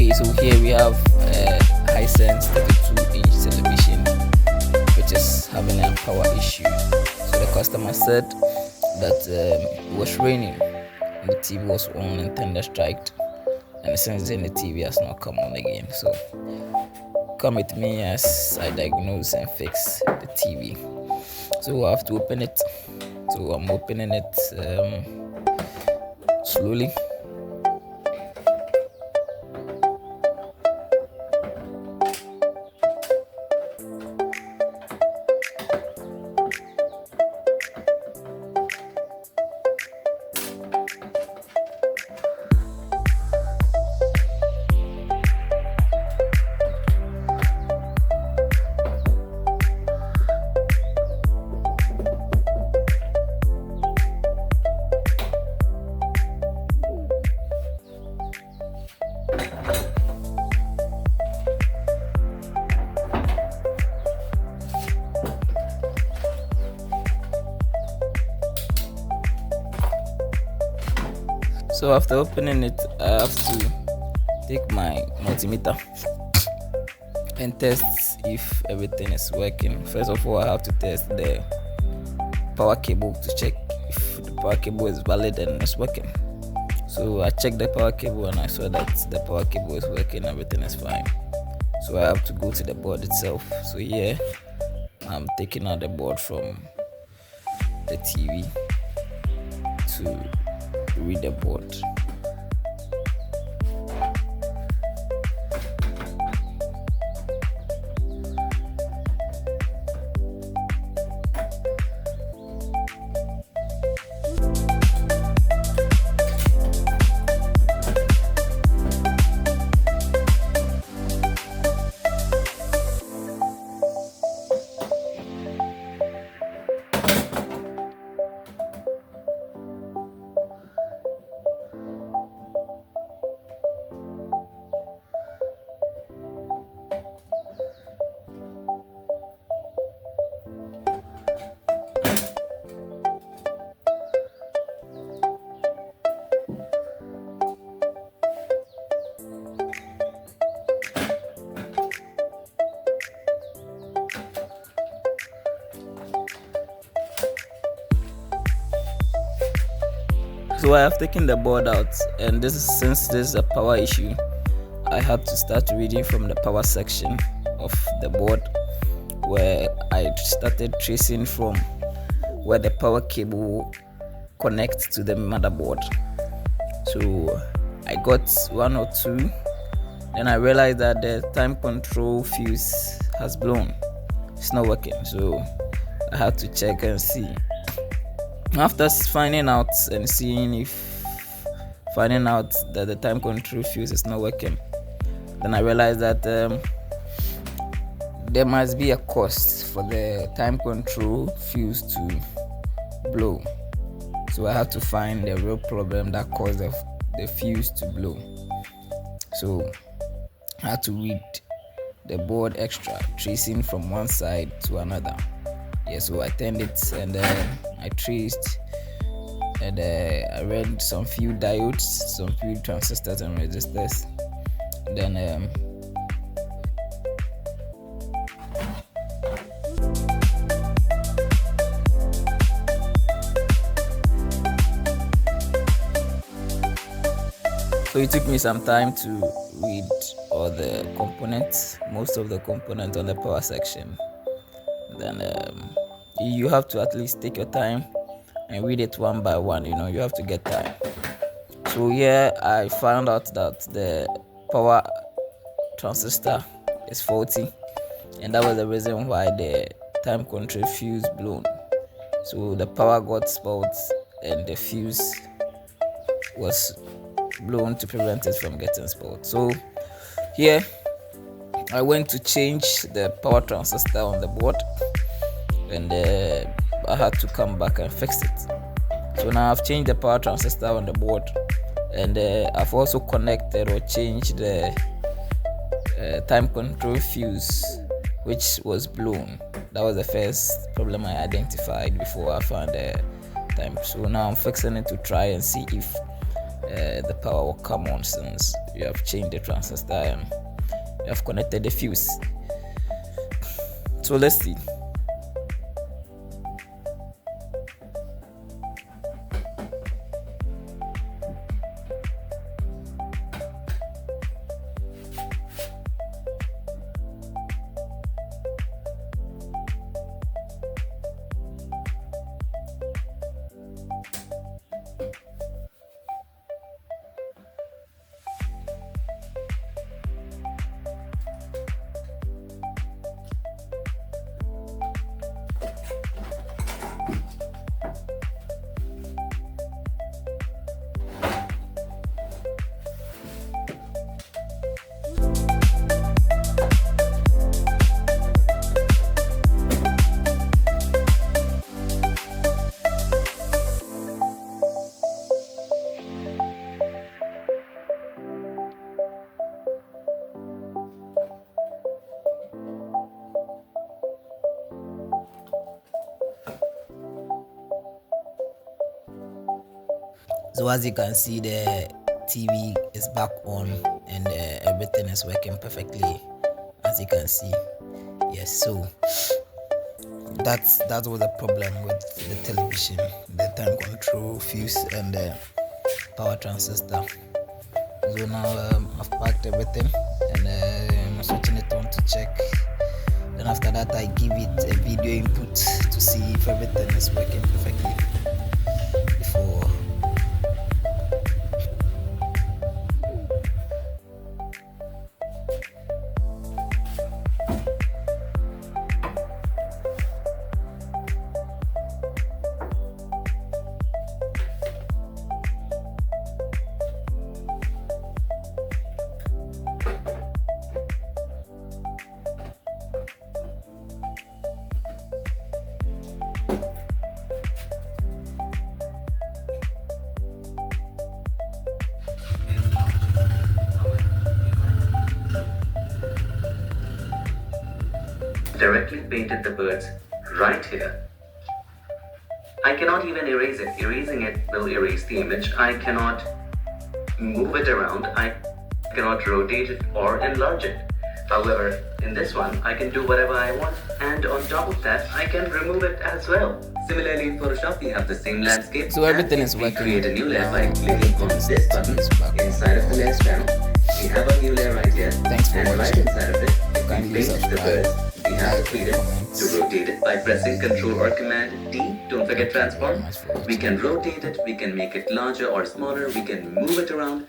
Okay, so here we have a Hisense 32-inch television which is having a power issue. So the customer said that it was raining and the TV was on and thunder striked, and since then the TV has not come on again. So come with me as I diagnose and fix the TV. So I have to open it. So I'm opening it slowly. So after opening it, I have to take my multimeter and test if everything is working. First of all, I have to test the power cable to check if the power cable is valid and it's working. So I checked the power cable and I saw that the power cable is working, everything is fine. So I have to go to the board itself. So here I'm taking out the board from the TV to read the board. So I have taken the board out, and since this is a power issue, I have to start reading from the power section of the board, where I started tracing from where the power cable connects to the motherboard. So I got one or two, then I realized that the time control fuse has blown. It's not working, so I had to check and see. After finding out that the time control fuse is not working, then I realized that there must be a cause for the time control fuse to blow. So I had to find the real problem that caused the fuse to blow. So I had to read the board extra, tracing from one side to another. Yeah, so I turned it and I traced, and I read some few diodes, some few transistors and resistors. Then so it took me some time to read all the components, most of the components on the power section. Then you have to at least take your time and read it one by one. You have to get time. So here I found out that the power transistor is faulty, and that was the reason why the time control fuse blown. So the power got spoiled and the fuse was blown to prevent it from getting spoiled. So here I went to change the power transistor on the board, and I had to come back and fix it. So now I've changed the power transistor on the board, and I've also connected or changed the time control fuse, which was blown. That was the first problem I identified before I found the time. So now I'm fixing it to try and see if the power will come on since you have changed the transistor and you have connected the fuse. So let's see. So as you can see, the TV is back on and everything is working perfectly, as you can see. Yes, so that was the problem with the television, the time control fuse and the power transistor. So now I've packed everything and I'm switching it on to check. Then after that I give it a video input to see if everything is working perfectly before. Directly painted the birds right here. I cannot even erase it. Erasing it will erase the image. I cannot move it around. I cannot rotate it or enlarge it. However, in this one, I can do whatever I want, and on top of that, I can remove it as well. Similarly, in Photoshop, we have the same landscape. So everything is we working. create a new layer by clicking on this button inside of the layers panel. We have a new layer right here. Thanks for and watching. right inside of it, we Kindly paint the subscribe, birds. We have freedom comments. to rotate it by pressing Ctrl or Command D. Don't forget transform. We can rotate it, we can make it larger or smaller, we can move it around.